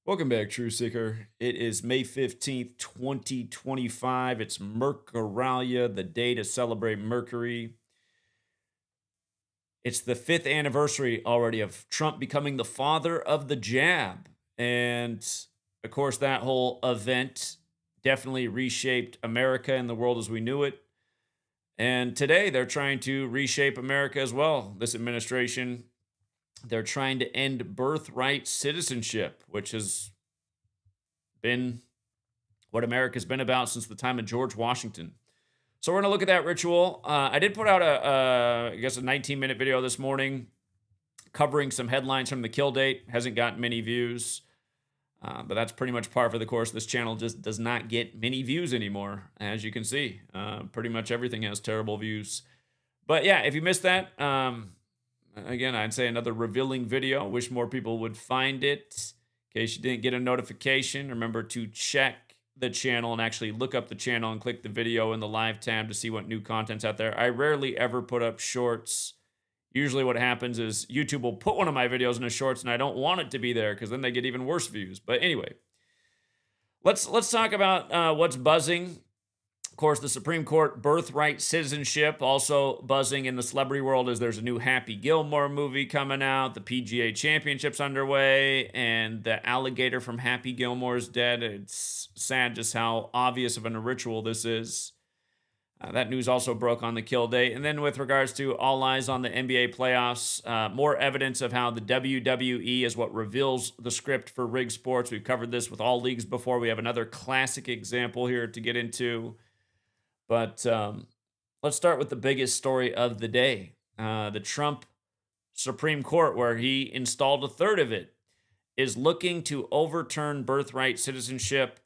Welcome back, True Seeker. It is May 15th, 2025. It's Mercuralia, the day to celebrate Mercury. It's the fifth anniversary already of Trump becoming the father of the jab. And of course, that whole event definitely reshaped America and the world as we knew it. And today they're trying to reshape America as well. This administration, they're trying to end birthright citizenship, which has been what America's been about since the time of George Washington. So we're gonna look at that ritual. I did put out I guess a 19-minute video this morning covering some headlines from the kill date. Hasn't gotten many views, but that's pretty much par for the course. This channel just does not get many views anymore, as you can see. Pretty much everything has terrible views. But yeah, if you missed that, again, I'd say another revealing video. Wish more people would find it. In case you didn't get a notification, remember to check the channel and actually look up the channel and click the video in the live tab to see what new content's out there. I rarely ever put up shorts. Usually what happens is YouTube will put one of my videos in the shorts and I don't want it to be there because then they get even worse views. But anyway, let's talk about what's buzzing. Of course, the Supreme Court birthright citizenship also buzzing in the celebrity world as there's a new Happy Gilmore movie coming out. The PGA Championship's underway, and the alligator from Happy Gilmore is dead. It's sad just how obvious of a ritual this is. That news also broke on the kill date. And then with regards to all eyes on the NBA playoffs, more evidence of how the WWE is what reveals the script for rigged sports. We've covered this with all leagues before. We have another classic example here to get into. But let's start with the biggest story of the day. The Trump Supreme Court, where he installed a third of it, is looking to overturn birthright citizenship.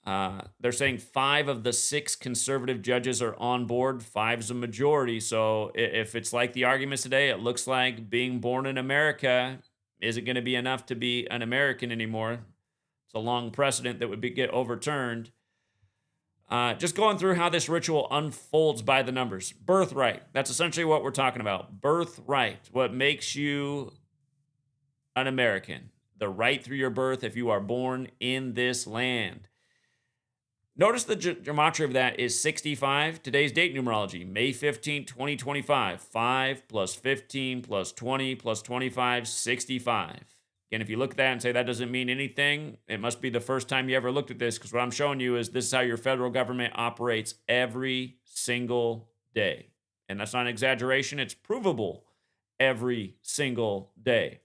They're saying 5 of the 6 conservative judges are on board. 5's a majority. So if it's like the arguments today, it looks like being born in America isn't going to be enough to be an American anymore. It's a long precedent that would get overturned. Just going through how this ritual unfolds by the numbers. Birthright. That's essentially what we're talking about. Birthright. What makes you an American. The right through your birth if you are born in this land. Notice the gematria of that is 65. Today's date numerology. May 15, 2025. 5 plus 15 plus 20 plus 25, 65. And if you look at that and say that doesn't mean anything, it must be the first time you ever looked at this, because what I'm showing you is this is how your federal government operates every single day. And that's not an exaggeration. It's provable every single day.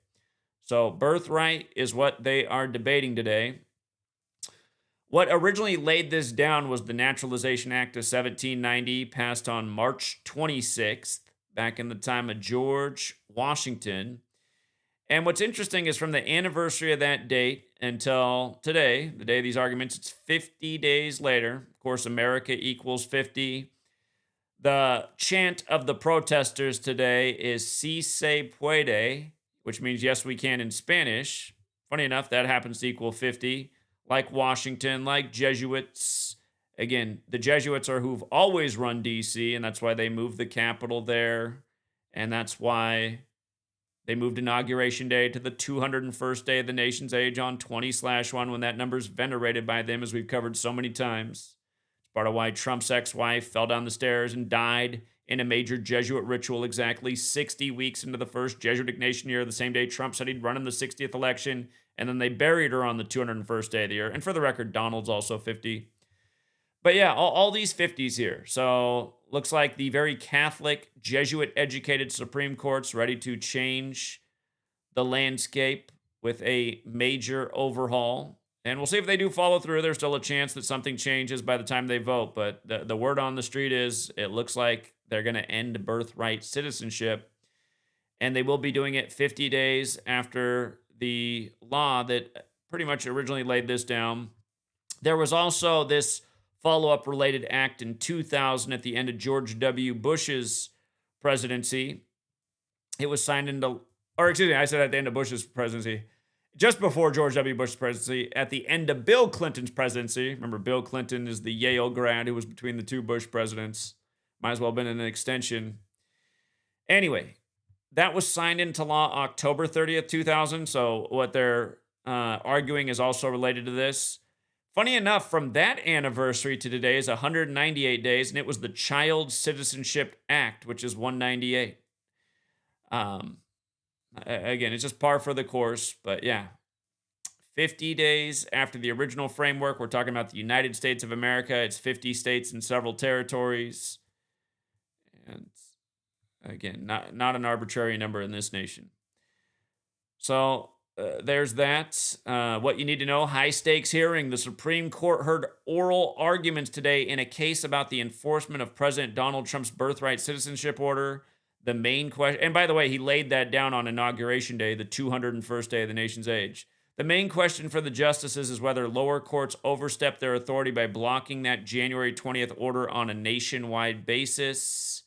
So birthright is what they are debating today. What originally laid this down was the Naturalization Act of 1790, passed on March 26th, back in the time of George Washington. And what's interesting is from the anniversary of that date until today, the day of these arguments, it's 50 days later. Of course, America equals 50. The chant of the protesters today is "Si se puede," which means yes, we can in Spanish. Funny enough, that happens to equal 50. Like Washington, like Jesuits. Again, the Jesuits are who've always run D.C., and that's why they moved the capital there. And that's why they moved Inauguration Day to the 201st day of the nation's age on 20/1 when that number's venerated by them, as we've covered so many times. It's part of why Trump's ex-wife fell down the stairs and died in a major Jesuit ritual exactly 60 weeks into the first Jesuit Ignatian year, the same day Trump said he'd run in the 60th election, and then they buried her on the 201st day of the year. And for the record, Donald's also 50. But yeah, all these 50s here. So looks like the very Catholic, Jesuit-educated Supreme Court's ready to change the landscape with a major overhaul. And we'll see if they do follow through. There's still a chance that something changes by the time they vote. But the word on the street is it looks like they're going to end birthright citizenship. And they will be doing it 50 days after the law that pretty much originally laid this down. There was also this follow-up related act in 2000 at the end of George W. Bush's presidency. It was signed into, or excuse me, I said at the end of Bush's presidency. Just before George W. Bush's presidency, at the end of Bill Clinton's presidency. Remember, Bill Clinton is the Yale grad who was between the 2 Bush presidents. Might as well have been an extension. Anyway, that was signed into law October 30th, 2000. So what they're arguing is also related to this. Funny enough, from that anniversary to today is 198 days, and it was the Child Citizenship Act, which is 198. Um, Again, it's just par for the course, but yeah. 50 days after the original framework, we're talking about the United States of America. It's 50 states and several territories. And again, not an arbitrary number in this nation. So there's that. What you need to know, high stakes hearing. The Supreme Court heard oral arguments today in a case about the enforcement of President Donald Trump's birthright citizenship order. The main question, and by the way, he laid that down on Inauguration Day, the 201st day of the nation's age. The main question for the justices is whether lower courts overstepped their authority by blocking that January 20th order on a nationwide basis.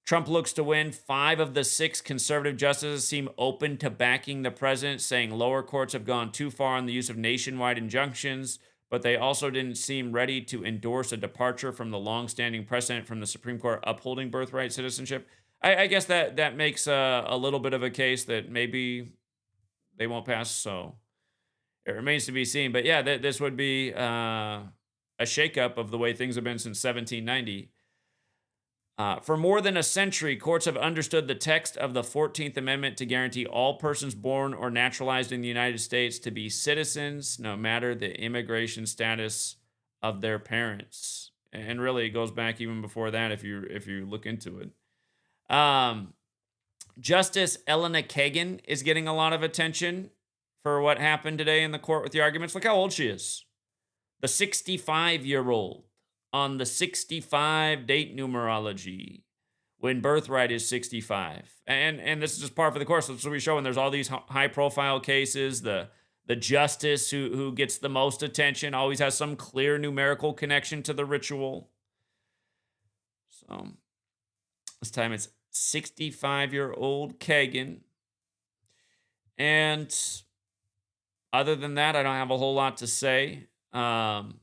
Trump looks to win. 5 of the 6 conservative justices seem open to backing the president, saying lower courts have gone too far on the use of nationwide injunctions, but they also didn't seem ready to endorse a departure from the longstanding precedent from the Supreme Court upholding birthright citizenship. I guess that makes a little bit of a case that maybe they won't pass, so it remains to be seen. But yeah, this would be a shakeup of the way things have been since 1790. For more than a century, courts have understood the text of the 14th Amendment to guarantee all persons born or naturalized in the United States to be citizens, no matter the immigration status of their parents. And really, it goes back even before that if you look into it. Justice Elena Kagan is getting a lot of attention for what happened today in the court with the arguments. Look how old she is. The 65-year-old on the 65 date numerology when birthright is 65. And this is just par for the course. That's what we show when there's all these high-profile cases. The justice who gets the most attention always has some clear numerical connection to the ritual. So this time it's 65-year-old Kagan. And other than that, I don't have a whole lot to say about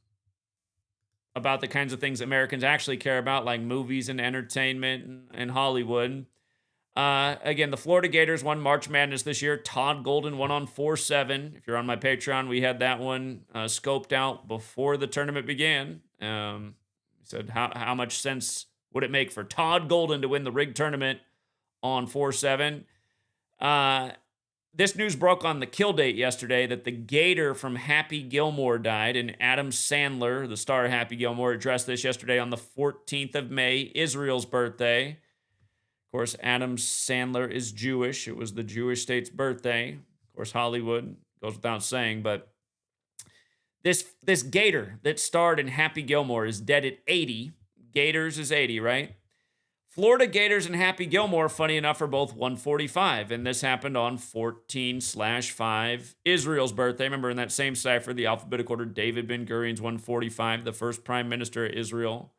the kinds of things Americans actually care about, like movies and entertainment and Hollywood. Again, the Florida Gators won March Madness this year. Todd Golden won on 4-7. If you're on my Patreon, we had that one scoped out before the tournament began. We said, how much sense would it make for Todd Golden to win the rigged tournament on 4-7? This news broke on the kill date yesterday that the gator from Happy Gilmore died, and Adam Sandler, the star of Happy Gilmore, addressed this yesterday on the 14th of May, Israel's birthday. Of course, Adam Sandler is Jewish. It was the Jewish state's birthday. Of course, Hollywood goes without saying, but this gator that starred in Happy Gilmore is dead at 80. Gators is 80, right? Florida Gators and Happy Gilmore, funny enough, are both 145, and this happened on 14/5, Israel's birthday. Remember, in that same cipher, the alphabetic order, David Ben-Gurion's 145, the first prime minister of Israel.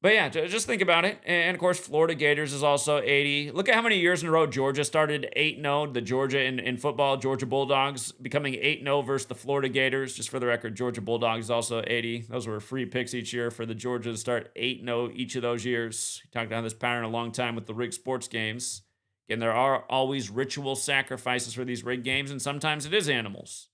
But yeah, just think about it. And of course, Florida Gators is also 80. Look at how many years in a row Georgia started 8-0. The Georgia in football, Georgia Bulldogs becoming 8-0 versus the Florida Gators. Just for the record, Georgia Bulldogs is also 80. Those were free picks each year for the Georgia to start 8-0 each of those years. We talked about this pattern a long time with the rigged sports games. Again, there are always ritual sacrifices for these rigged games, and sometimes it is animals.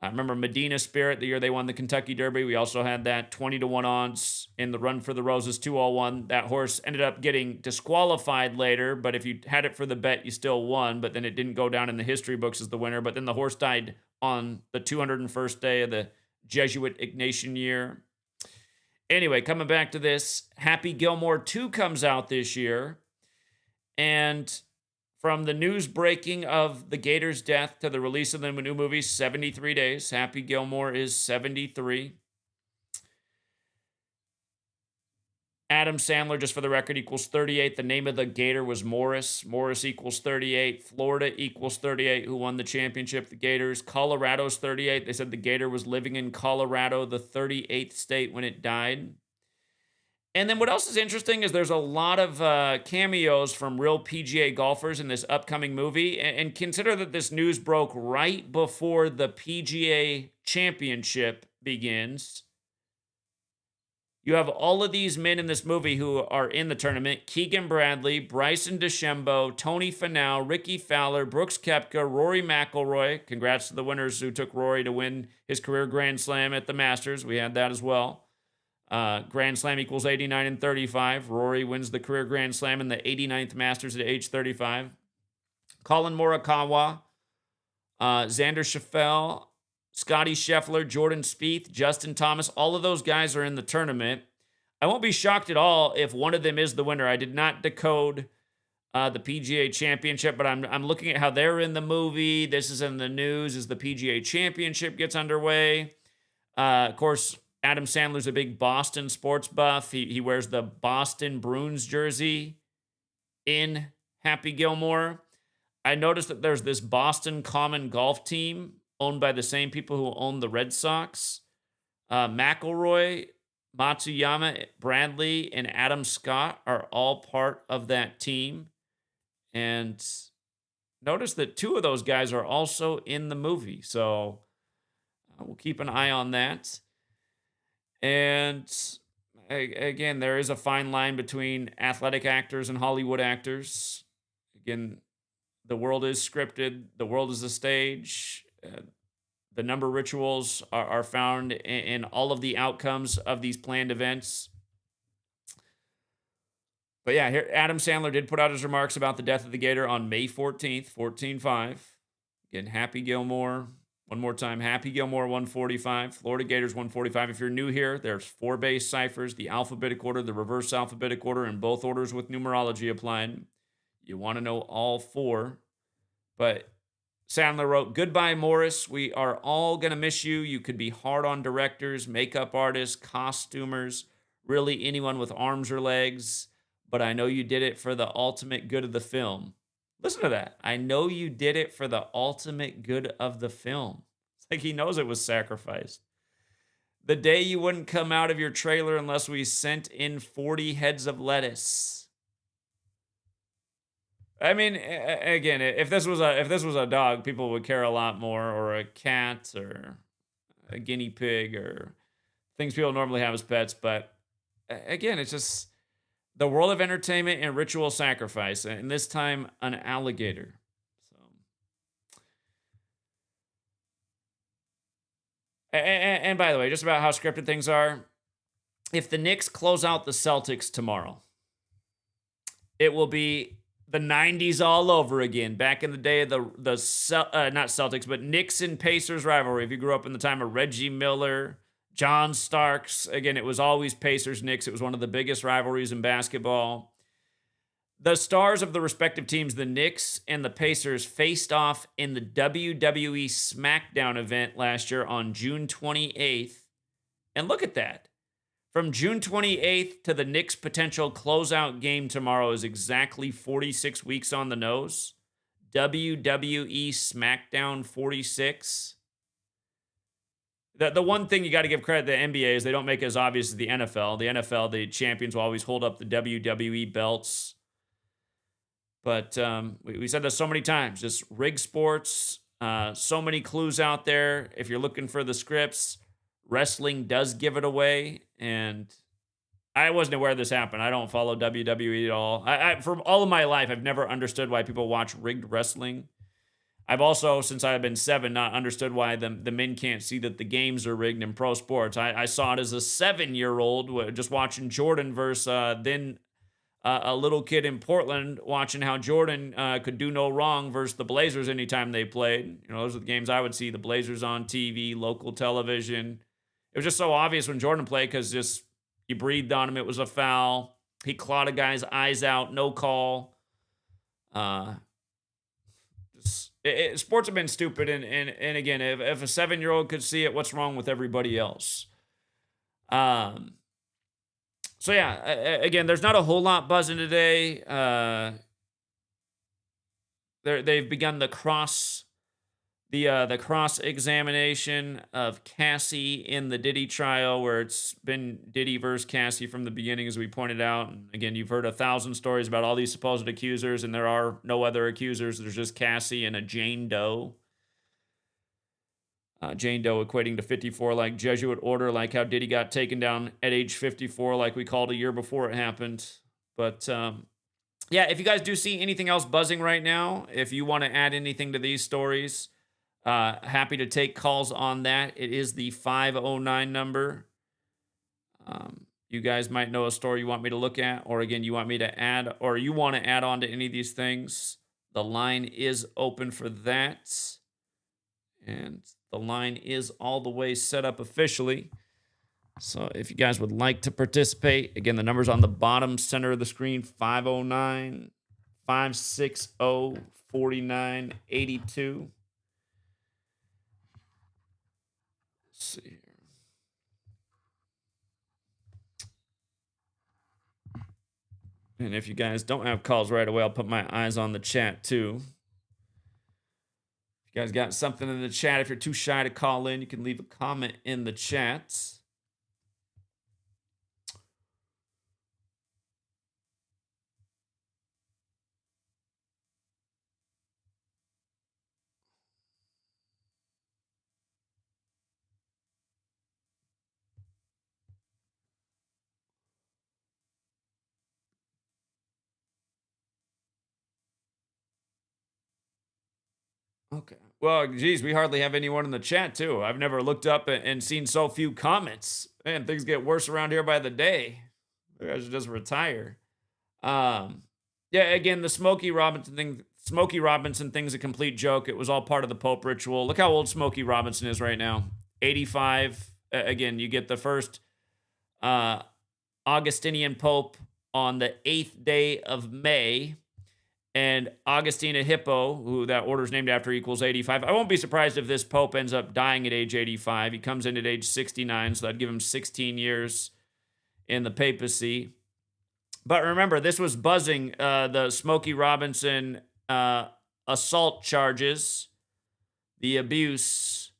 I remember Medina Spirit, the year they won the Kentucky Derby. We also had that 20-1 odds in the Run for the Roses 201. That horse ended up getting disqualified later, but if you had it for the bet, you still won. But then it didn't go down in the history books as the winner. But then the horse died on the 201st day of the Jesuit Ignatian year. Anyway, coming back to this, Happy Gilmore 2 comes out this year. And from the news breaking of the Gators' death to the release of the new movie, 73 days. Happy Gilmore is 73. Adam Sandler, just for the record, equals 38. The name of the Gator was Morris. Morris equals 38. Florida equals 38, who won the championship, the Gators. Colorado's 38. They said the Gator was living in Colorado, the 38th state, when it died. And then what else is interesting is there's a lot of cameos from real PGA golfers in this upcoming movie. And consider that this news broke right before the PGA Championship begins. You have all of these men in this movie who are in the tournament: Keegan Bradley, Bryson DeChambeau, Tony Finau, Ricky Fowler, Brooks Koepka, Rory McIlroy. Congrats to the winners who took Rory to win his career Grand Slam at the Masters. We had that as well. Grand Slam equals 89 and 35. Rory wins the career Grand Slam in the 89th Masters at age 35. Colin Morikawa, Xander Schauffele, Scotty Scheffler, Jordan Spieth, Justin Thomas, all of those guys are in the tournament. I won't be shocked at all if one of them is the winner. I did not decode the PGA Championship, but I'm looking at how they're in the movie. This is in the news as the PGA Championship gets underway. Of course, Adam Sandler's a big Boston sports buff. He wears the Boston Bruins jersey in Happy Gilmore. I noticed that there's this Boston Common Golf team owned by the same people who own the Red Sox. McIlroy, Matsuyama, Bradley, and Adam Scott are all part of that team. And notice that two of those guys are also in the movie. So we'll keep an eye on that. And again, there is a fine line between athletic actors and Hollywood actors. Again, the world is scripted. The world is a stage. The number rituals are found in all of the outcomes of these planned events. But yeah, here Adam Sandler did put out his remarks about the death of the Gator on May 14th, 14-5. Again, Happy Gilmore. One more time, Happy Gilmore 145, Florida Gators 145. If you're new here, there's 4 base ciphers, the alphabetic order, the reverse alphabetic order, and both orders with numerology applied. You want to know all 4. But Sandler wrote, "Goodbye, Morris. We are all going to miss you. You could be hard on directors, makeup artists, costumers, really anyone with arms or legs. But I know you did it for the ultimate good of the film." Listen to that. I know you did it for the ultimate good of the film. It's like he knows it was sacrificed. The day you wouldn't come out of your trailer unless we sent in 40 heads of lettuce. I mean, again, if this was a dog, people would care a lot more, or a cat, or a guinea pig, or things people normally have as pets. But again, it's just the world of entertainment and ritual sacrifice, and this time an alligator. So, and by the way, just about how scripted things are, if the Knicks close out the Celtics tomorrow, it will be the 90s all over again. Back in the day of not Celtics, but Knicks and Pacers rivalry. If you grew up in the time of Reggie Miller, John Starks, again, it was always Pacers-Knicks. It was one of the biggest rivalries in basketball. The stars of the respective teams, the Knicks and the Pacers, faced off in the WWE SmackDown event last year on June 28th. And look at that. From June 28th to the Knicks' potential closeout game tomorrow is exactly 46 weeks on the nose. WWE SmackDown 46. The one thing you got to give credit to the NBA is they don't make it as obvious as the NFL. The NFL, the champions will always hold up the WWE belts. But we said this so many times, just rig sports, so many clues out there. If you're looking for the scripts, wrestling does give it away. And I wasn't aware this happened. I don't follow WWE at all. For all of my life, I've never understood why people watch rigged wrestling. I've also, since I've been 7, not understood why the men can't see that the games are rigged in pro sports. I saw it as a 7-year-old just watching Jordan versus then a little kid in Portland watching how Jordan could do no wrong versus the Blazers anytime they played. You know, those are the games I would see, the Blazers on TV, local television. It was just so obvious when Jordan played because just you breathed on him. It was a foul. He clawed a guy's eyes out. No call. Sports have been stupid, and again, if a 7-year-old could see it, what's wrong with everybody else? So yeah, again, there's not a whole lot buzzing today. They've begun the cross examination of Cassie in the Diddy trial, where it's been Diddy versus Cassie from the beginning, as we pointed out. And again, you've heard 1,000 stories about all these supposed accusers, and there are no other accusers. There's just Cassie and a Jane Doe. Jane Doe equating to 54 like Jesuit order, like how Diddy got taken down at age 54, like we called a year before it happened. But yeah, if you guys do see anything else buzzing right now, if you want to add anything to these stories, happy to take calls on that. It is the 509 number. You guys might know a story you want me to look at, or again, you want me to add, or you want to add on to any of these things. The line is open for that. And the line is all the way set up officially. So if you guys would like to participate, again, the number's on the bottom center of the screen, 509 560 4982. Let's see here. And if you guys don't have calls right away, I'll put my eyes on the chat too. If you guys got something in the chat, if you're too shy to call in, you can leave a comment in the chat. Okay. Well, geez, we hardly have anyone in the chat, too. I've never looked up and seen so few comments. Man, things get worse around here by the day. You guys should just retire. Yeah, again, the Smokey Robinson thing's a complete joke. It was all part of the Pope ritual. Look how old Smokey Robinson is right now. 85. Again, you get the first Augustinian Pope on the 8th day of May. And Augustina Hippo, who that order's named after, equals 85. I won't be surprised if this Pope ends up dying at age 85. He comes in at age 69, so that'd give him 16 years in the papacy. But remember, this was buzzing the Smokey Robinson assault charges, the abuse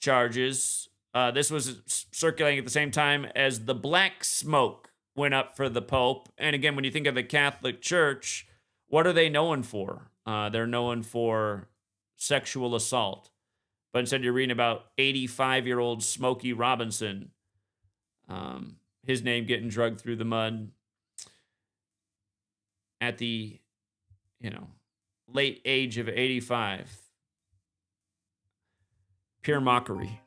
charges. This was circulating at the same time as the black smoke went up for the Pope. And again, when you think of the Catholic Church, what are they known for? They're known for sexual assault. But instead, you're reading about 85-year-old Smokey Robinson, his name getting dragged through the mud at the, late age of 85. Pure mockery.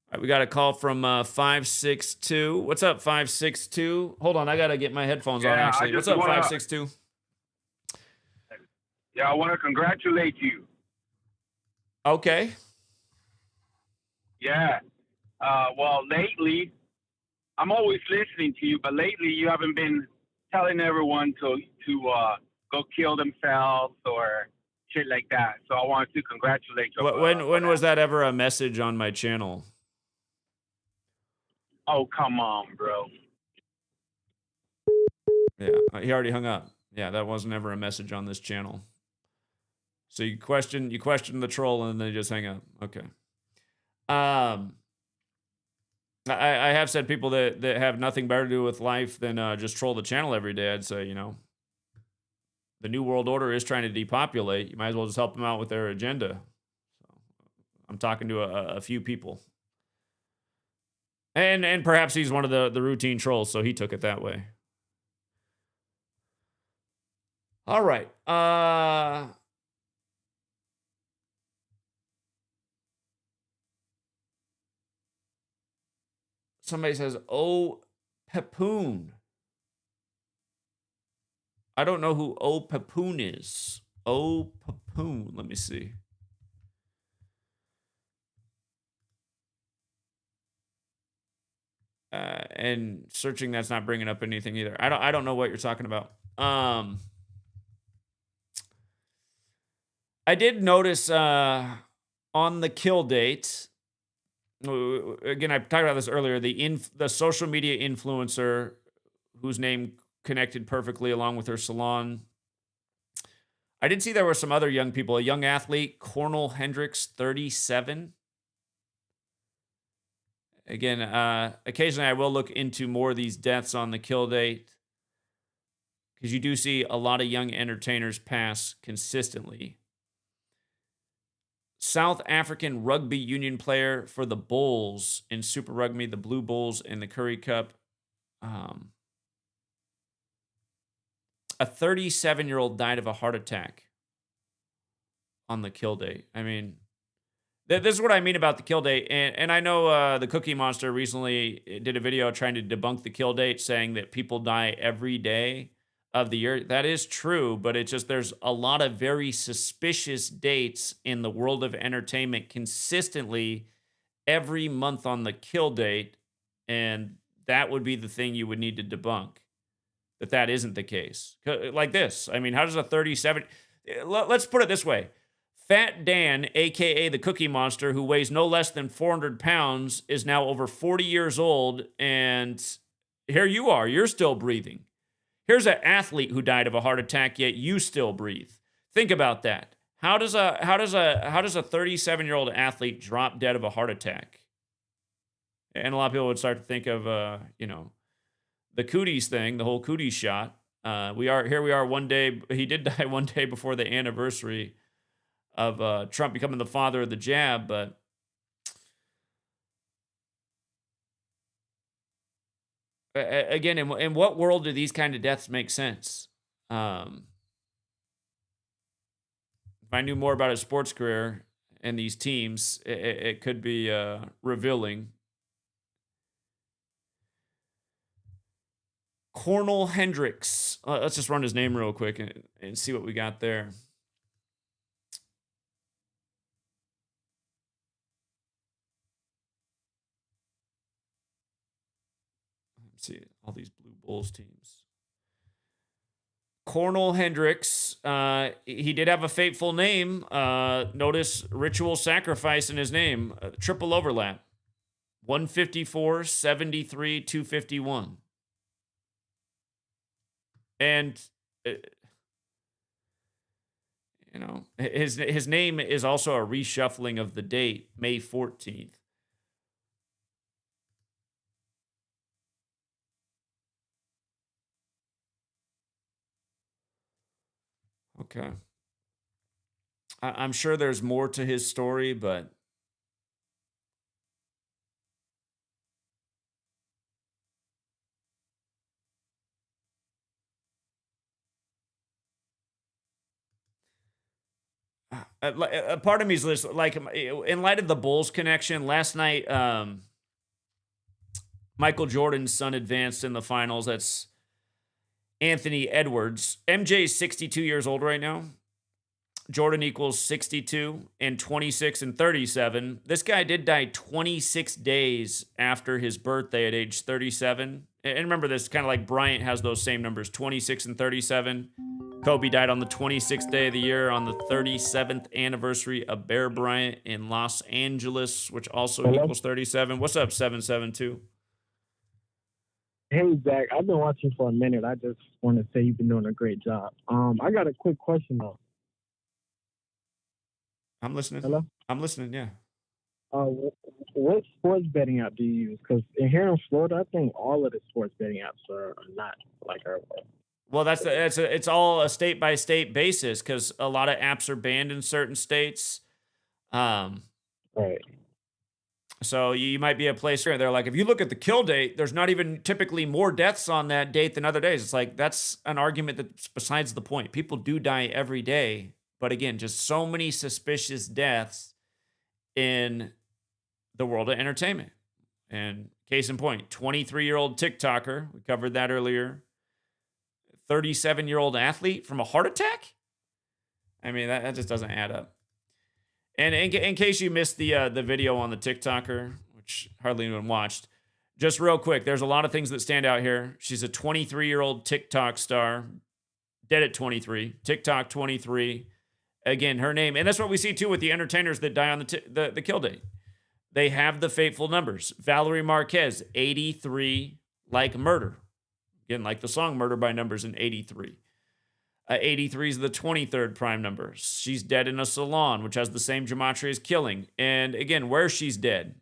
All right, we got a call from 562. What's up, 562? Hold on, I got to get my headphones on, actually. What's up, 562? Yeah, I want to congratulate you. Okay. Yeah. Well, lately, I'm always listening to you, but lately you haven't been telling everyone to go kill themselves or shit like that. So I wanted to congratulate you. When was that ever a message on my channel? Oh, come on, bro. Yeah, he already hung up. Yeah, that wasn't ever a message on this channel. So you question the troll and then you just hang up. Okay. I have said people that have nothing better to do with life than just troll the channel every day. I'd say, the New World Order is trying to depopulate. You might as well just help them out with their agenda. So I'm talking to a few people. And perhaps he's one of the routine trolls, so he took it that way. All right. Somebody says, "Oh, Pepoon." I don't know who Oh Pepoon is. Oh Pepoon. Let me see. And searching, that's not bringing up anything either. I don't know what you're talking about. I did notice on the kill date. Again, I talked about this earlier. The social media influencer whose name connected perfectly along with her salon. I did see there were some other young people. A young athlete, Cornel Hendricks, 37. Again, occasionally I will look into more of these deaths on the kill date because you do see a lot of young entertainers pass consistently. South African rugby union player for the Bulls in Super Rugby, the Blue Bulls in the Currie Cup. A 37-year-old died of a heart attack on the kill date. I mean, this is what I mean about the kill date. And I know the Cookie Monster recently did a video trying to debunk the kill date, saying that people die every day of the year. That is true, but it's just there's a lot of very suspicious dates in the world of entertainment consistently every month on the kill date, and that would be the thing you would need to debunk, that isn't the case. Like this. I mean, how does a 37... Let's put it this way. Fat Dan, a.k.a. the Cookie Monster, who weighs no less than 400 pounds, is now over 40 years old, and here you are. You're still breathing. Here's an athlete who died of a heart attack, yet you still breathe. Think about that. How does a 37-year-old athlete drop dead of a heart attack? And a lot of people would start to think of, the cooties thing, the whole cooties shot. We are one day. He did die one day before the anniversary of Trump becoming the father of the jab, but again, in what world do these kind of deaths make sense? If I knew more about his sports career and these teams, it could be revealing. Cornell Hendricks. Let's just run his name real quick and see what we got there. Let's see all these Blue Bulls teams. Cornell Hendricks. He did have a fateful name. Notice ritual sacrifice in his name. Triple overlap. 154, 73, 251. And his name is also a reshuffling of the date, May 14th. Okay. I'm sure there's more to his story, but a part of me is like, in light of the Bulls connection, last night, Michael Jordan's son advanced in the finals. That's Anthony Edwards. MJ is 62 years old right now. Jordan equals 62 and 26 and 37. This guy did die 26 days after his birthday at age 37. And remember this, kind of like Bryant has those same numbers, 26 and 37. Kobe died on the 26th day of the year on the 37th anniversary of Bear Bryant in Los Angeles, which also equals 37. What's up, 772? Hey, Zach. I've been watching for a minute. I just want to say you've been doing a great job. I got a quick question, though. I'm listening. Hello? I'm listening, yeah. What sports betting app do you use? Because here in Florida, I think all of the sports betting apps are not like our way. Well, it's all a state-by-state basis because a lot of apps are banned in certain states. Right. So you might be a place where they're like, if you look at the kill date, there's not even typically more deaths on that date than other days. It's like, that's an argument that's besides the point. People do die every day. But again, just so many suspicious deaths in the world of entertainment. And case in point, 23-year-old TikToker, we covered that earlier. 37-year-old athlete from a heart attack? I mean, that just doesn't add up. And in case you missed the video on the TikToker, which hardly anyone watched, just real quick, there's a lot of things that stand out here. She's a 23-year-old TikTok star, dead at 23, TikTok 23. Again, her name, and that's what we see too with the entertainers that die on the kill date. They have the fateful numbers. Valerie Marquez, 83, like murder. Again, like the song Murder by Numbers in 83. 83 is the 23rd prime number. She's dead in a salon, which has the same gematria as killing. And again, where she's dead.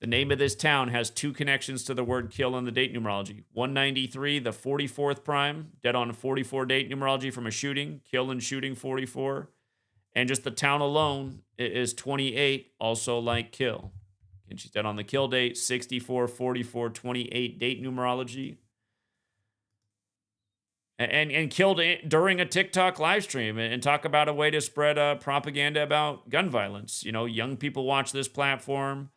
The name of this town has two connections to the word kill in the date numerology. 193, the 44th prime, dead on 44 date numerology from a shooting, kill and shooting 44. And just the town alone is 28, also like kill. And she's dead on the kill date, 64, 44, 28 date numerology. And killed during a TikTok live stream and talk about a way to spread propaganda about gun violence. You know, young people watch this platform.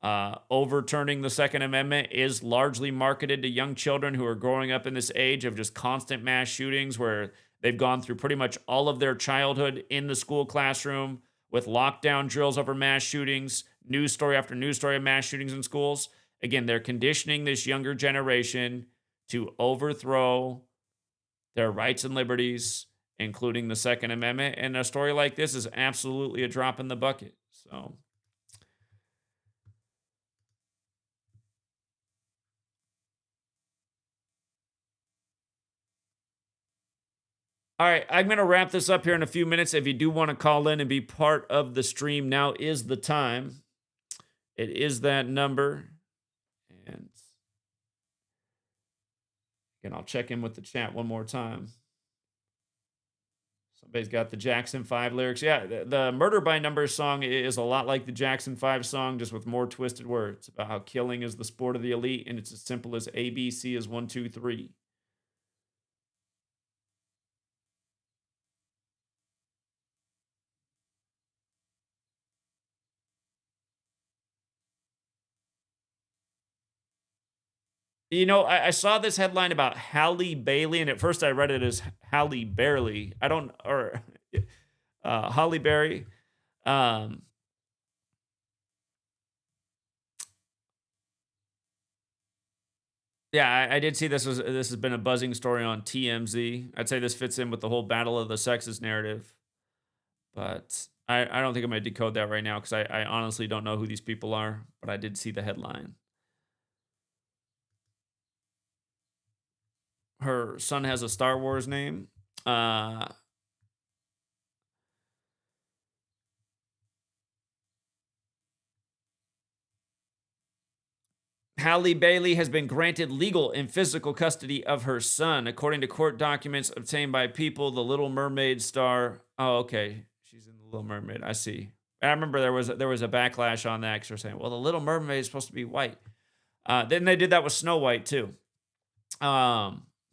Overturning the Second Amendment is largely marketed to young children who are growing up in this age of just constant mass shootings where they've gone through pretty much all of their childhood in the school classroom with lockdown drills over mass shootings, news story after news story of mass shootings in schools. Again, they're conditioning this younger generation to overthrow their rights and liberties, including the Second Amendment. And a story like this is absolutely a drop in the bucket. So, all right, I'm going to wrap this up here in a few minutes. If you do want to call in and be part of the stream, now is the time. It is that number. And again, I'll check in with the chat one more time. Somebody's got the Jackson 5 lyrics. Yeah, the Murder by Numbers song is a lot like the Jackson 5 song, just with more twisted words about how killing is the sport of the elite, and it's as simple as ABC is 1, 2, 3. You know, I saw this headline about Halle Bailey, and at first I read it as Halle Bailey. I don't, or Halle Berry. Yeah, I did see this has been a buzzing story on TMZ. I'd say this fits in with the whole battle of the sexes narrative, but I don't think I'm going to decode that right now because I honestly don't know who these people are, but I did see the headline. Her son has a Star Wars name. Halle Bailey has been granted legal and physical custody of her son, according to court documents obtained by People. The Little Mermaid star. Oh, okay, she's in The Little Mermaid. I see. I remember there was a backlash on that because they're saying, well, the Little Mermaid is supposed to be white. Then they did that with Snow White too.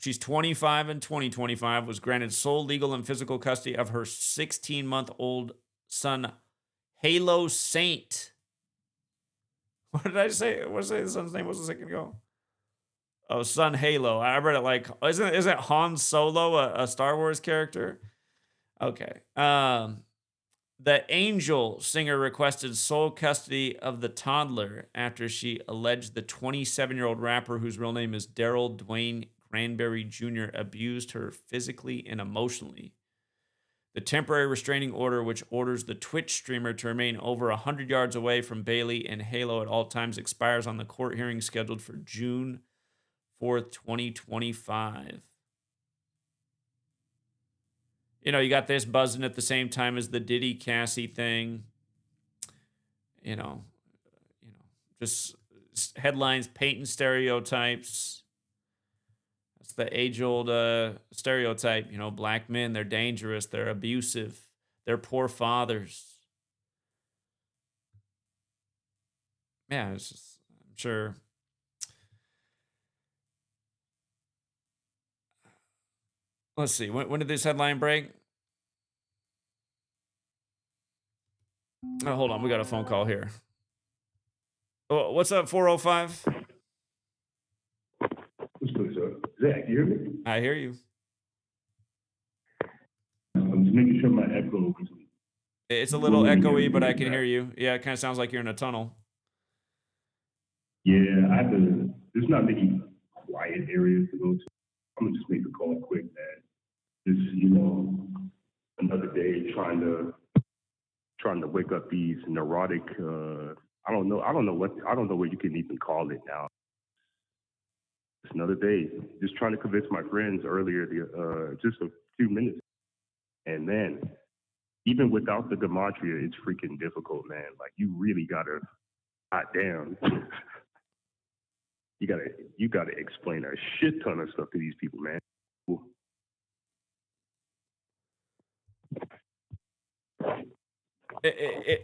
She's 25 in 2025, was granted sole legal and physical custody of her 16-month-old son, Halo Saint. What did I say? What did I say the son's name was a second ago? Oh, son Halo. I read it like, isn't Han Solo a Star Wars character? Okay. The Angel singer requested sole custody of the toddler after she alleged the 27-year-old rapper, whose real name is Daryl Dwayne Granberry Jr., abused her physically and emotionally. The temporary restraining order, which orders the Twitch streamer to remain over 100 yards away from Bailey and Halo at all times, expires on the court hearing scheduled for June 4th, 2025. You know, you got this buzzing at the same time as the Diddy Cassie thing. You know, just headlines painting stereotypes. That's the age-old stereotype. You know, black men, they're dangerous, they're abusive, they're poor fathers. Yeah, it's just, I'm sure. Let's see. When did this headline break? Oh, hold on. We got a phone call here. Oh, what's up, 405? What's good, sir? Zach, you hear me? I hear you. I'm just making sure my echo is. It's a little echoey, but I can hear you. Yeah, it kind of sounds like you're in a tunnel. Yeah, there's not many quiet areas to go to. I'm gonna just make the call quick, man. Just, another day trying to wake up these neurotic, I don't know what you can even call it now. It's another day. Just trying to convince my friends earlier, just a few minutes. And man, even without the gematria, it's freaking difficult, man. Like, you really gotta, goddamn, you gotta explain a shit ton of stuff to these people, man.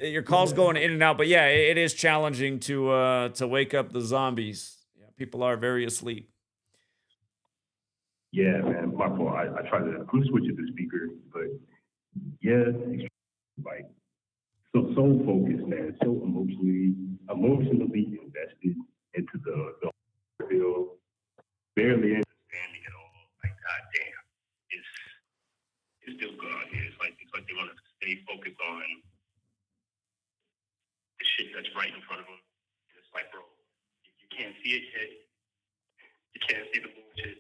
Your call's going in and out, but yeah, it is challenging to wake up the zombies. Yeah, people are very asleep. Yeah, man, my fault. I try to. I'm switching to speaker, but yeah, like so focused, man. So emotionally invested into the field. Barely understanding at all. Like, goddamn, it's still good out here. It's like they want to stay focused on the shit that's right in front of them. And it's like, bro, you can't see it yet. You can't see the bullshit.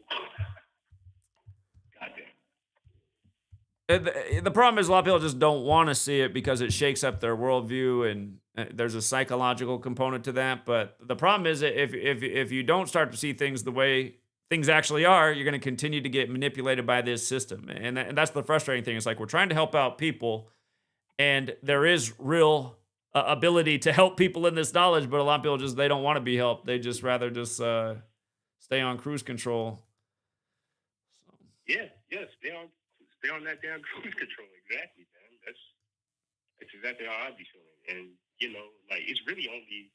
Goddamn. The problem is a lot of people just don't want to see it because it shakes up their worldview, and there's a psychological component to that. But the problem is that if you don't start to see things the way things actually are, you're going to continue to get manipulated by this system. And that's the frustrating thing. It's like we're trying to help out people, and there is real ability to help people in this knowledge, but a lot of people they don't want to be helped. They just rather stay on cruise control. So. Yeah, stay on that damn cruise control. Exactly, man. That's exactly how I'd be feeling. And like it's really only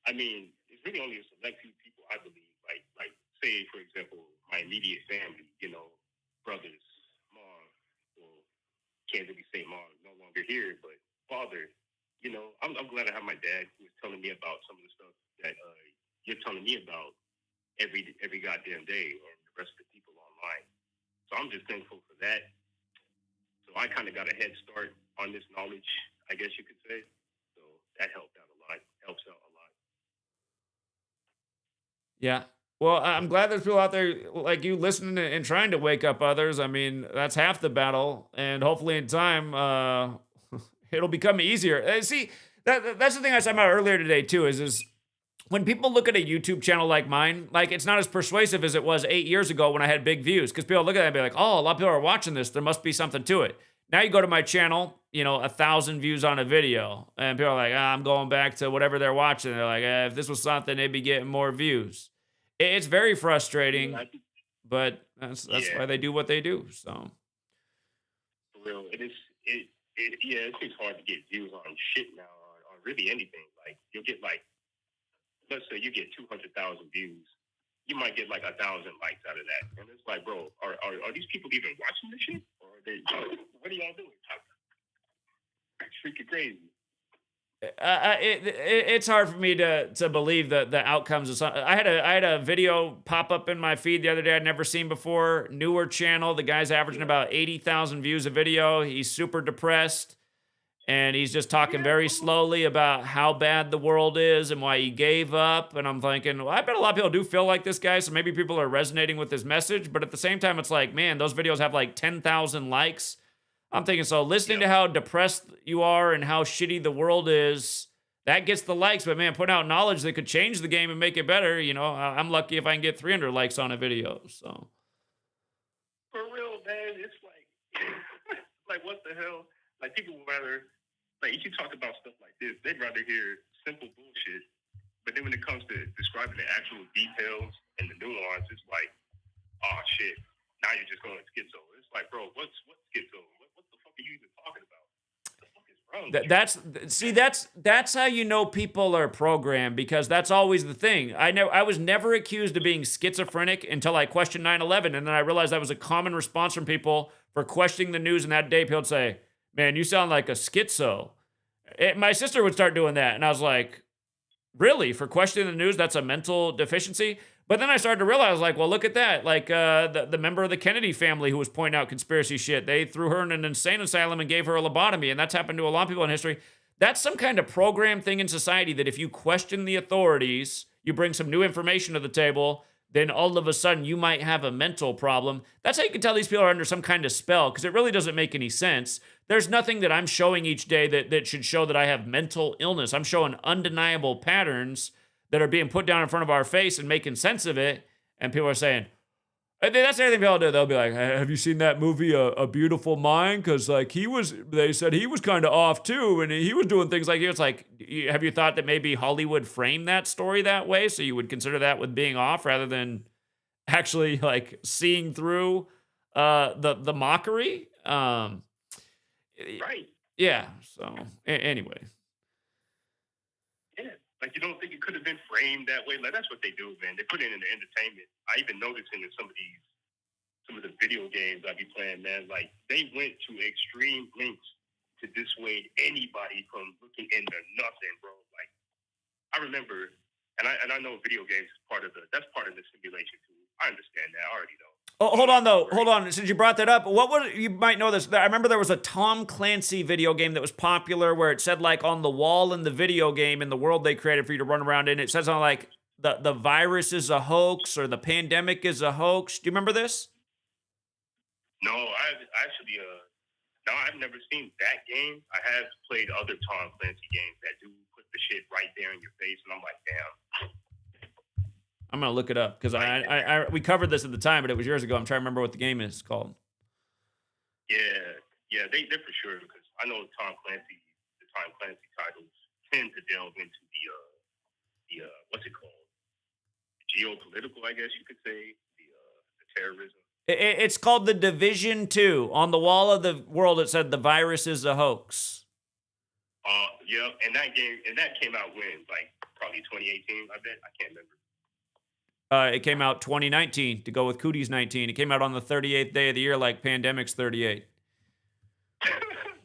a select few people, I believe. Like say for example, my immediate family. Brothers, mom. Well, can't really say mom, no longer here, but father. I'm glad I have my dad who was telling me about some of the stuff that you're telling me about every goddamn day, and the rest of the people online. So I'm just thankful for that. So I kind of got a head start on this knowledge, I guess you could say. So that helped out a lot. Helps out a lot. Yeah. Well, I'm glad there's people out there like you listening and trying to wake up others. I mean, that's half the battle, and hopefully in time, it'll become easier. See, that's the thing I said about earlier today too. Is when people look at a YouTube channel like mine, like it's not as persuasive as it was 8 years ago when I had big views. Because people look at that and be like, "Oh, a lot of people are watching this. There must be something to it." Now you go to my channel, 1,000 views on a video, and people are like, "I'm going back to whatever they're watching." They're like, "If this was something, they'd be getting more views." It's very frustrating, but that's why they do what they do. So, for real, it's hard to get views on shit now, on really anything. Like you'll get let's say you get 200,000 views, you might get 1,000 likes out of that, and it's like, bro, are these people even watching this shit, or are they? What are y'all doing? It's freaking crazy. It's hard for me to believe that the outcomes of something. I had a video pop up in my feed the other day I'd never seen before. Newer channel. The guy's averaging about 80,000 views a video. He's super depressed, and he's just talking very slowly about how bad the world is and why he gave up. And I'm thinking, well, I bet a lot of people do feel like this guy, so maybe people are resonating with his message. But at the same time, it's like, man, those videos have 10,000 likes. I'm thinking, so listening to how depressed you are and how shitty the world is, that gets the likes. But man, putting out knowledge that could change the game and make it better, I'm lucky if I can get 300 likes on a video. So for real, man, it's like what the hell? Like people would rather, if you talk about stuff like this, they'd rather hear simple bullshit. But then when it comes to describing the actual details and the nuance, it's like, oh shit, now you're just going schizo. It's like, bro, what's schizo? What the fuck are you even talking about? What the fuck is wrong? That's how you know people are programmed, because that's always the thing. I was never accused of being schizophrenic until I questioned 9/11, and then I realized that was a common response from people for questioning the news. And that day, people would say, "Man, you sound like a schizo." My sister would start doing that, and I was like, "Really? For questioning the news, that's a mental deficiency?" But then I started to realize, well, look at that. The member of the Kennedy family who was pointing out conspiracy shit, they threw her in an insane asylum and gave her a lobotomy. And that's happened to a lot of people in history. That's some kind of programmed thing in society that if you question the authorities, you bring some new information to the table, then all of a sudden you might have a mental problem. That's how you can tell these people are under some kind of spell, because it really doesn't make any sense. There's nothing that I'm showing each day that should show that I have mental illness. I'm showing undeniable patterns that are being put down in front of our face and making sense of it. And people are saying, that's everything people do. They'll be like, "Have you seen that movie, A Beautiful Mind?" Because they said he was kind of off too, and he was doing things like, it's like, have you thought that maybe Hollywood framed that story that way, so you would consider that with being off rather than actually seeing through the mockery? Right. Yeah. So anyway. Yeah, like you don't think it could have been framed that way? Like that's what they do, man. They put it in the entertainment. I even noticed in some of the video games I be playing, man. Like they went to extreme lengths to dissuade anybody from looking into nothing, bro. Like I remember, and I know video games is part of that's part of the simulation too. I understand that. I already know. Oh, hold on though. Hold on. Since you brought that up, what was you might know this? I remember there was a Tom Clancy video game that was popular where it said like on the wall in the video game in the world they created for you to run around in, it says on like the virus is a hoax or the pandemic is a hoax. Do you remember this? No, I actually no, I've never seen that game. I have played other Tom Clancy games that do put the shit right there in your face, and I'm like, damn. I'm gonna look it up because we covered this at the time, but it was years ago. I'm trying to remember what the game is called. Yeah, they're for sure because I know the Tom Clancy titles tend to delve into the what's it called? Geopolitical, I guess you could say, the terrorism. It's called The Division 2. On the wall of the world, it said the virus is a hoax. Yeah, and that came out when, like, probably 2018, I bet. I can't remember. It came out 2019 to go with Cootie's 19. It came out on the 38th day of the year, like Pandemic's 38.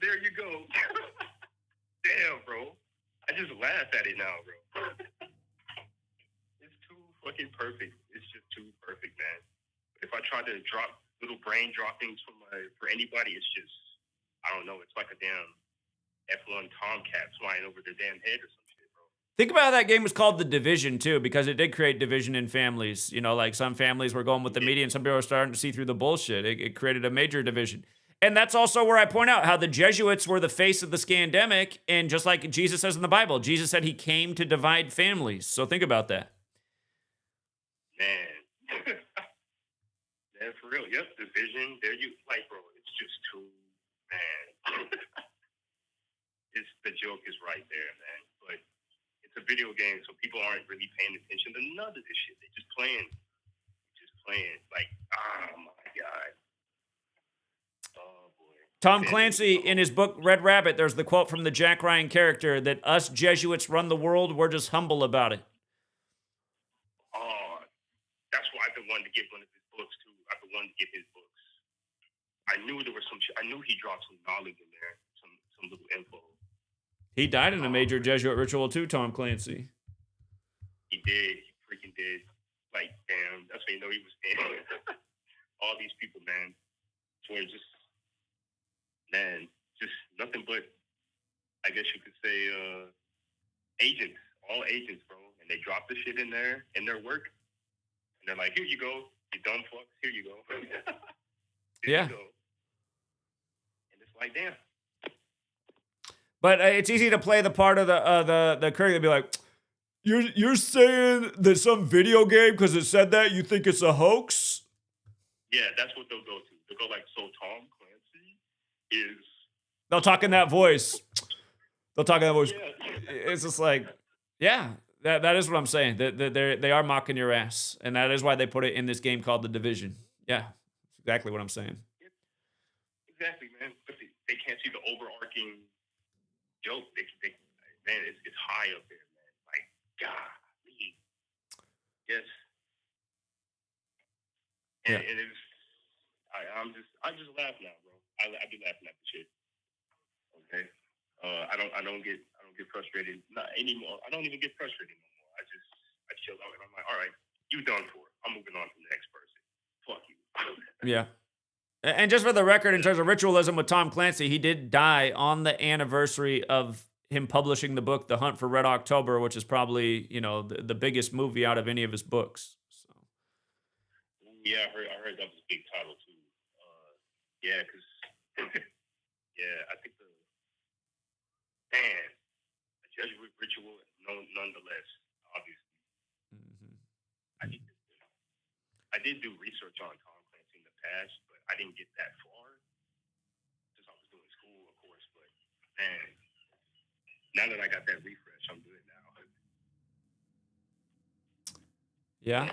There you go. Damn, bro. I just laugh at it now, bro. It's too fucking perfect. It's just too perfect, man. If I try to drop little brain droppings for anybody, it's just, I don't know. It's like a damn F1 Tomcat flying over their damn head or something. Think about how that game was called The Division, too, because it did create division in families. You know, like some families were going with the media and some people were starting to see through the bullshit. It created a major division. And that's also where I point out how the Jesuits were the face of the scandemic. And just like Jesus says in the Bible, Jesus said he came to divide families. So think about that. Man. Man, for real. Yep, division. There you, like, bro, it's just too, man. The joke is right there, man. But it's a video game, so people aren't really paying attention to none of this shit. They're just playing. Like, oh my God. Oh boy. Tom Clancy, in his book Red Rabbit, there's the quote from the Jack Ryan character that us Jesuits run the world, we're just humble about it. Oh, that's why I've been wanting to get one of his books too. I've been wanting to get his books. I knew there was some shit. I knew he dropped some knowledge in there, some little info. He died in a major Jesuit ritual too, Tom Clancy. He did. He freaking did. Like, damn, that's when you know he was dead. All these people, man. So it's just, man, just nothing but, I guess you could say, agents. All agents, bro. And they drop the shit in there, in their work. And they're like, here you go. You dumb fucks. Here you go. Here you go. And it's like, damn. But it's easy to play the part of the critic and be like, you're saying that some video game, because it said that, you think it's a hoax? Yeah, that's what they'll go to. They'll go like, so Tom Clancy is... They'll talk in that voice. Yeah. It's just like, yeah, that is what I'm saying. They are mocking your ass. And that is why they put it in this game called The Division. Yeah, that's exactly what I'm saying. Exactly, man. But they can't see the overarching joke. Man, it's high up there, man. Like, golly. Yes. And, yeah. And it's, I just laugh now, bro. I be laughing at the shit. Okay. I don't get frustrated, not anymore. I don't even get frustrated no more. I chill out and I'm like, all right, you done for. I'm moving on to the next person. Fuck you. Yeah. And just for the record, in terms of ritualism with Tom Clancy, he did die on the anniversary of him publishing the book, The Hunt for Red October, which is probably, you know, the biggest movie out of any of his books. So. Yeah, I heard that was a big title too. Yeah, because yeah, I think the Jesuit ritual, nonetheless, obviously. Mm-hmm. I did do research on Tom Clancy in the past, but I didn't get that far since I was doing school, of course. But man, now that I got that refresh, I'm good now. Yeah.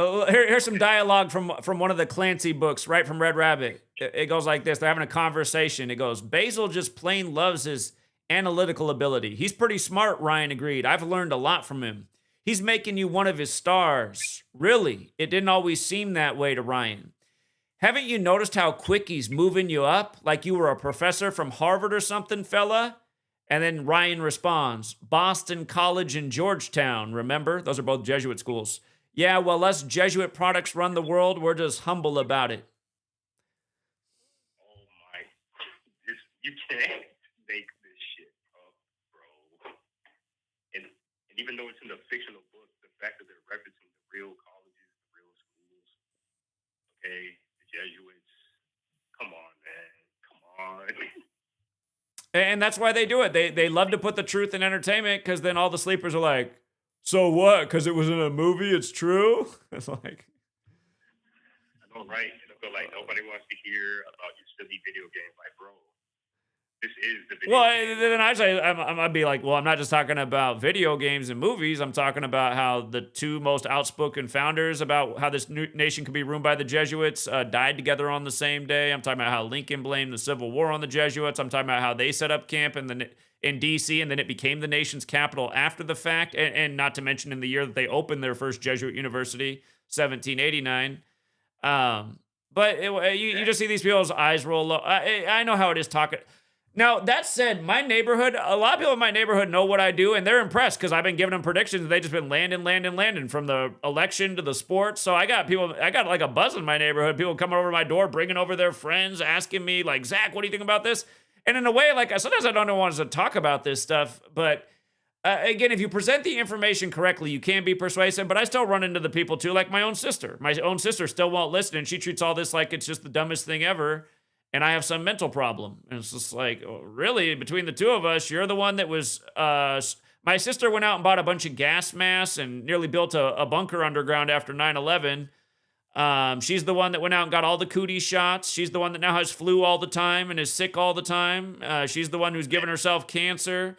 Oh, here's some dialogue from one of the Clancy books, right from Red Rabbit. It goes like this. They're having a conversation. It goes, Basil just plain loves his analytical ability. He's pretty smart, Ryan agreed. I've learned a lot from him. He's making you one of his stars. Really, it didn't always seem that way to Ryan. Haven't you noticed how quick he's moving you up? Like you were a professor from Harvard or something, fella? And then Ryan responds, Boston College and Georgetown, remember? Those are both Jesuit schools. Yeah, well, us Jesuit products run the world. We're just humble about it. Oh my, you can't make this shit up, bro. And even though it's in the fictional book, the fact that they're referencing the real colleges, the real schools, okay, the Jesuits, come on, man, come on. And that's why they do it. They love to put the truth in entertainment because then all the sleepers are like, so what? Because it was in a movie, it's true? It's like... I know, right? And I feel like nobody wants to hear about your silly video game. Like, bro, this is the video game. Then I say, I'd be like, well, I'm not just talking about video games and movies. I'm talking about how the two most outspoken founders about how this new nation could be ruled by the Jesuits died together on the same day. I'm talking about how Lincoln blamed the Civil War on the Jesuits. I'm talking about how they set up camp in D.C., and then it became the nation's capital after the fact, and not to mention in the year that they opened their first Jesuit university, 1789. But you just see these people's eyes roll low. I know how it is talking. Now, that said, my neighborhood, a lot of people in my neighborhood know what I do, and they're impressed because I've been giving them predictions, and they've just been landing from the election to the sports. So I got like a buzz in my neighborhood, people coming over to my door, bringing over their friends, asking me, like, Zach, what do you think about this? And in a way, like, sometimes I don't want to talk about this stuff, but again, if you present the information correctly, you can be persuasive, but I still run into the people too, like my own sister. My own sister still won't listen, and she treats all this like it's just the dumbest thing ever, and I have some mental problem. And it's just like, oh, really, between the two of us, you're the one that was... my sister went out and bought a bunch of gas masks and nearly built a bunker underground after 9/11. She's the one that went out and got all the cootie shots. She's the one that now has flu all the time and is sick all the time. She's the one who's given herself cancer.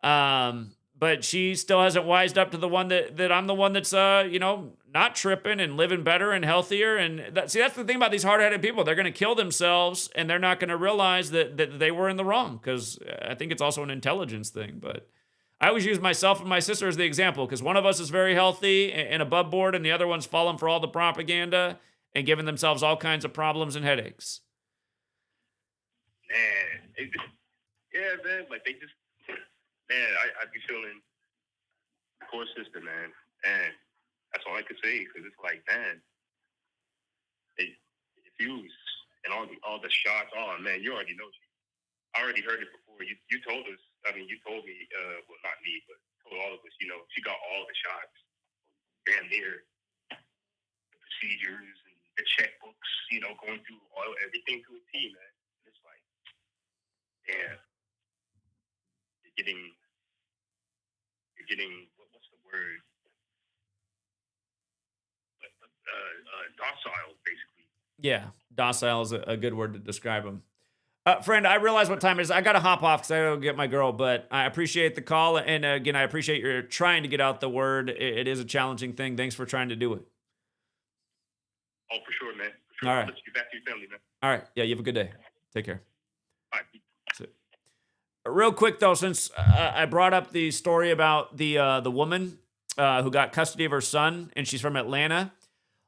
But she still hasn't wised up to the one that I'm the one that's, not tripping and living better and healthier. And that's the thing about these hard-headed people. They're going to kill themselves and they're not going to realize that they were in the wrong, because I think it's also an intelligence thing. But I always use myself and my sister as the example, because one of us is very healthy and above board, and the other one's falling for all the propaganda and giving themselves all kinds of problems and headaches. Man, yeah, man, like they just, man, I be feeling poor sister, man, and that's all I could say, because it's like, man, they fuse and all the shots. Oh man, you already know. I already heard it before. You told us. I mean, you told me. Well, not me, but told all of us. She got all the shots. Damn near the procedures and the checkbooks. Going through everything to a T, man. And it's like, damn, you're getting. What's the word? Docile, basically. Yeah, docile is a good word to describe them. Friend, I realize what time it is. I got to hop off because I got to go get my girl, but I appreciate the call. And again, I appreciate your trying to get out the word. It is a challenging thing. Thanks for trying to do it. Oh, for sure, man. For sure. All right. Let's get back to your family, man. All right. Yeah, you have a good day. Take care. All right. That's it. Real quick, though, since I brought up the story about the woman who got custody of her son, and she's from Atlanta.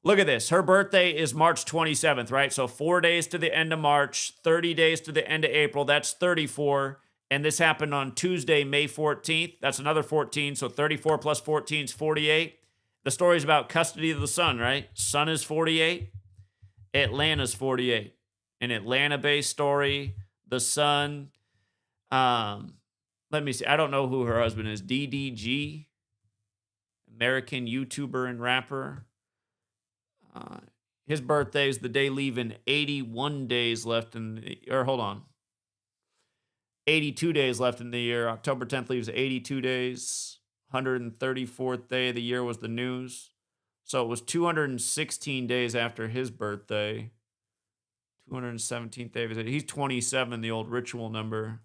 Look at this. Her birthday is March 27th, right? So 4 days to the end of March, 30 days to the end of April. That's 34. And this happened on Tuesday, May 14th. That's another 14. So 34 plus 14 is 48. The story is about custody of the son, right? Son is 48. Atlanta's 48. An Atlanta-based story. The son. Let me see. I don't know who her husband is. DDG. American YouTuber and rapper. His birthday is the day leaving 81 days left hold on. 82 days left in the year. October 10th leaves 82 days. 134th day of the year was the news. So it was 216 days after his birthday. 217th day of his. He's 27, the old ritual number.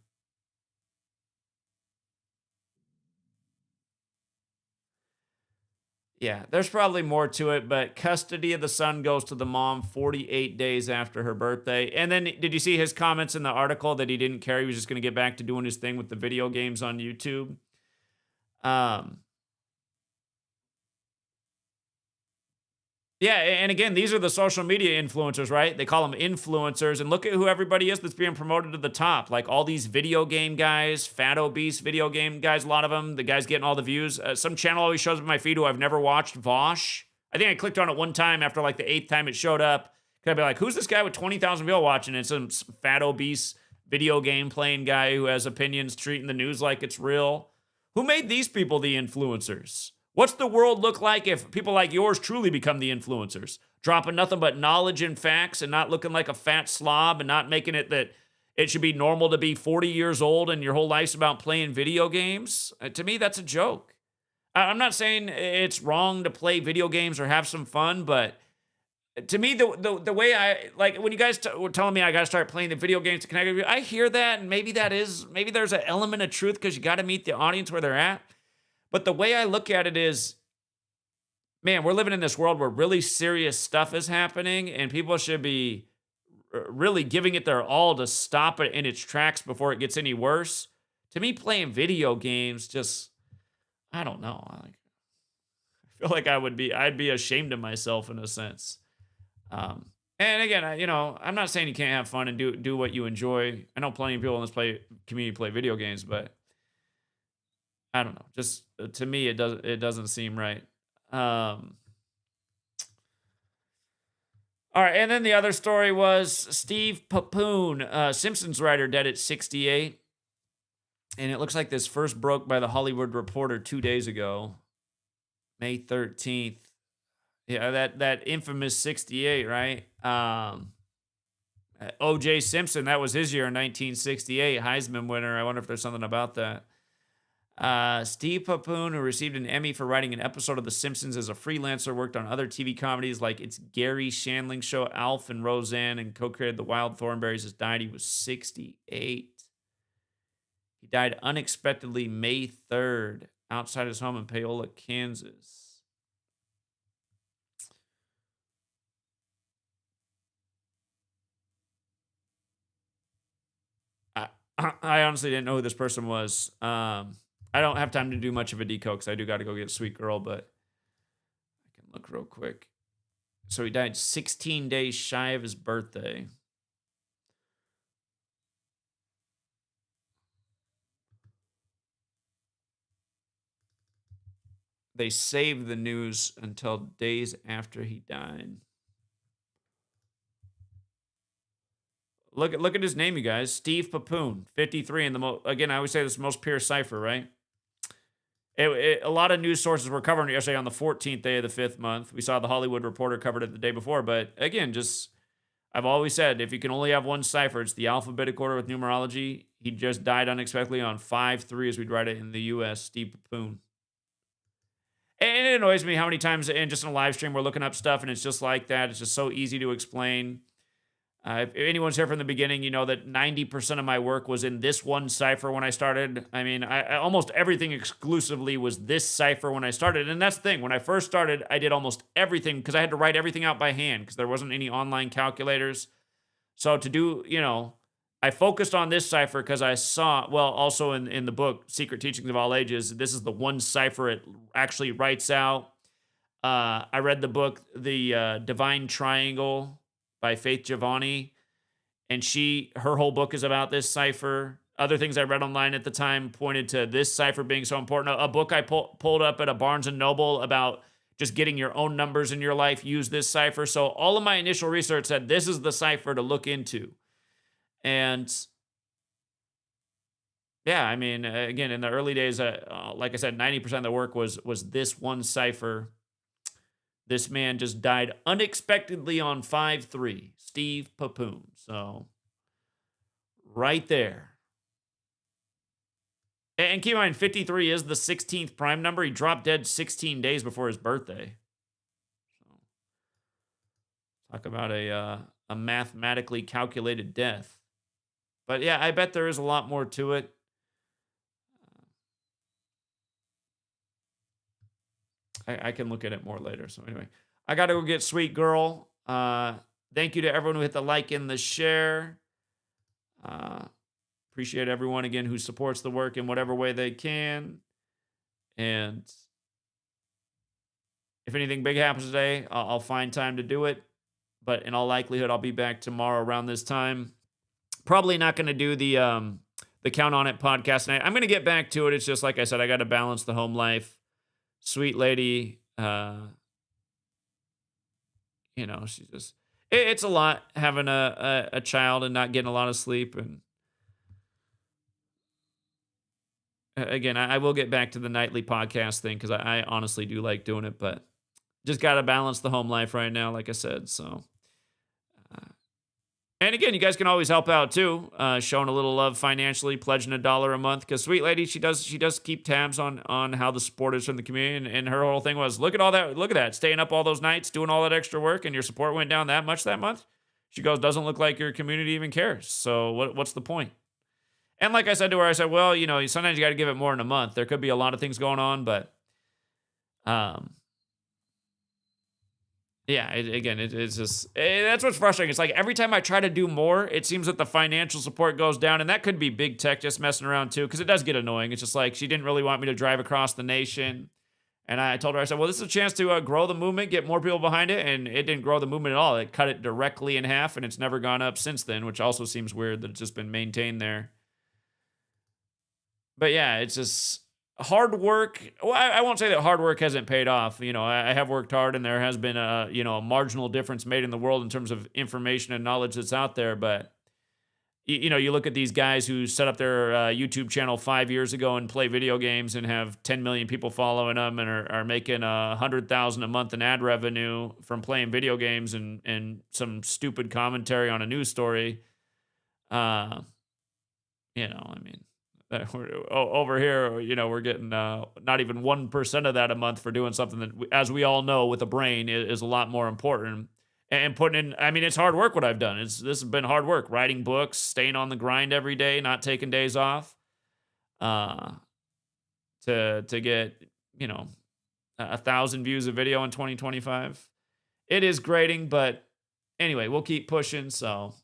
Yeah, there's probably more to it, but custody of the son goes to the mom 48 days after her birthday. And then did you see his comments in the article that he didn't care? He was just going to get back to doing his thing with the video games on YouTube. Um, Yeah, and again, these are the social media influencers, right? They call them influencers, and look at who everybody is that's being promoted to the top. Like all these video game guys, fat obese video game guys, a lot of them. The guys getting all the views. Some channel always shows up in my feed who I've never watched, Vosh. I think I clicked on it one time after like the 8th time it showed up. Could I be like, who's this guy with 20,000 people watching? And it's some fat obese video game playing guy who has opinions, treating the news like it's real. Who made these people the influencers? What's the world look like if people like yours truly become the influencers? Dropping nothing but knowledge and facts and not looking like a fat slob and not making it that it should be normal to be 40 years old and your whole life's about playing video games? To me, that's a joke. I'm not saying it's wrong to play video games or have some fun, but to me, the way I, like when you guys were telling me I got to start playing the video games to connect with you, I hear that, and maybe there's an element of truth because you got to meet the audience where they're at. But the way I look at it is, man, we're living in this world where really serious stuff is happening, and people should be really giving it their all to stop it in its tracks before it gets any worse. To me, playing video games just, I don't know. I feel like I'd be ashamed of myself in a sense. And again, I'm not saying you can't have fun and do what you enjoy. I know plenty of people in this community play video games, but I don't know. Just to me, it doesn't seem right. All right, and then the other story was Steve Papoon, Simpsons writer, dead at 68. And it looks like this first broke by the Hollywood Reporter 2 days ago, May 13th. Yeah, that infamous 68, right? O.J. Simpson, that was his year in 1968, Heisman winner. I wonder if there's something about that. Steve Papoon, who received an Emmy for writing an episode of The Simpsons as a freelancer, worked on other TV comedies like It's Gary Shandling Show, Alf and Roseanne, and co-created The Wild Thornberrys, has died. He was 68. He died unexpectedly May 3rd outside his home in Paola, Kansas. I honestly didn't know who this person was. I don't have time to do much of a decode because I do got to go get Sweet Girl, but I can look real quick. So he died 16 days shy of his birthday. They saved the news until days after he died. Look at his name, you guys. Steve Papoon, 53. And again, I always say this most pure cipher, right? A lot of news sources were covering it yesterday on the 14th day of the 5th month. We saw the Hollywood Reporter covered it the day before. But again, I've always said, if you can only have one cipher, it's the alphabetic order with numerology. He just died unexpectedly on 5/3, as we'd write it in the U.S., Steve Papoon. And it annoys me how many times just in a live stream we're looking up stuff and it's just like that. It's just so easy to explain. If anyone's here from the beginning, you know that 90% of my work was in this one cipher when I started. I mean, I almost everything exclusively was this cipher when I started. And that's the thing. When I first started, I did almost everything because I had to write everything out by hand because there wasn't any online calculators. So to do, I focused on this cipher because I saw, also in the book, Secret Teachings of All Ages, this is the one cipher it actually writes out. I read the book, The Divine Triangle by Faith Giovanni, and her whole book is about this cipher. Other things I read online at the time pointed to this cipher being so important. A book I pulled up at a Barnes & Noble about just getting your own numbers in your life, use this cipher. So all of my initial research said this is the cipher to look into. And yeah, I mean, again, in the early days, like I said, 90% of the work was this one cipher. This man just died unexpectedly on 5/3, Steve Papoon. So, right there. And keep in mind, 53 is the 16th prime number. He dropped dead 16 days before his birthday. So, talk about a mathematically calculated death. But yeah, I bet there is a lot more to it. I can look at it more later. So anyway, I got to go get Sweet Girl. Thank you to everyone who hit the like and the share. Appreciate everyone again who supports the work in whatever way they can. And if anything big happens today, I'll find time to do it. But in all likelihood, I'll be back tomorrow around this time. Probably not going to do the Count on It podcast tonight. I'm going to get back to it. It's just like I said, I got to balance the home life. Sweet lady, you know, she's just, it's a lot having a child and not getting a lot of sleep. And again, I will get back to the nightly podcast thing because I honestly do like doing it, but just got to balance the home life right now, like I said. So, and again, you guys can always help out too, showing a little love financially, pledging $1 a month. Because Sweet Lady, she does keep tabs on how the support is from the community, and her whole thing was, look at that, staying up all those nights, doing all that extra work, and your support went down that much that month. She goes, doesn't look like your community even cares. So what's the point? And like I said to her, I said, well, you know, sometimes you got to give it more than a month. There could be a lot of things going on, but yeah, it's just, that's what's frustrating. It's like every time I try to do more, it seems that the financial support goes down, and that could be big tech just messing around too, because it does get annoying. It's just like she didn't really want me to drive across the nation, and I told her, I said, well, this is a chance to grow the movement, get more people behind it, and it didn't grow the movement at all. It cut it directly in half, and it's never gone up since then, which also seems weird that it's just been maintained there. But yeah, it's just hard work. Well, I won't say that hard work hasn't paid off. You know, I have worked hard, and there has been a marginal difference made in the world in terms of information and knowledge that's out there. But you know, you look at these guys who set up their YouTube channel 5 years ago and play video games and have 10 million people following them and are making $100,000 a month in ad revenue from playing video games and some stupid commentary on a news story. You know, I mean, over here, you know, we're getting not even 1% of that a month for doing something that, as we all know, with a brain is a lot more important. And putting in, I mean, it's hard work what I've done. This has been hard work, writing books, staying on the grind every day, not taking days off, to get, you know, 1,000 views a video in 2025. It is grating, but anyway, we'll keep pushing. So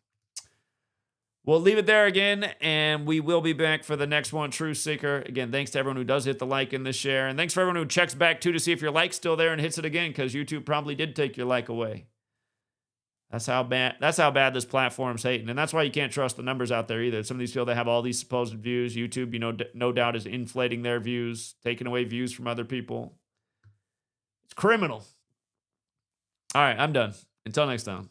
we'll leave it there again, and we will be back for the next one, Truth Seeker. Again, thanks to everyone who does hit the like and the share, and thanks for everyone who checks back too to see if your like's still there and hits it again, because YouTube probably did take your like away. That's how bad this platform's hating, and that's why you can't trust the numbers out there either. Some of these people that have all these supposed views, YouTube, you know, no doubt is inflating their views, taking away views from other people. It's criminal. All right, I'm done. Until next time.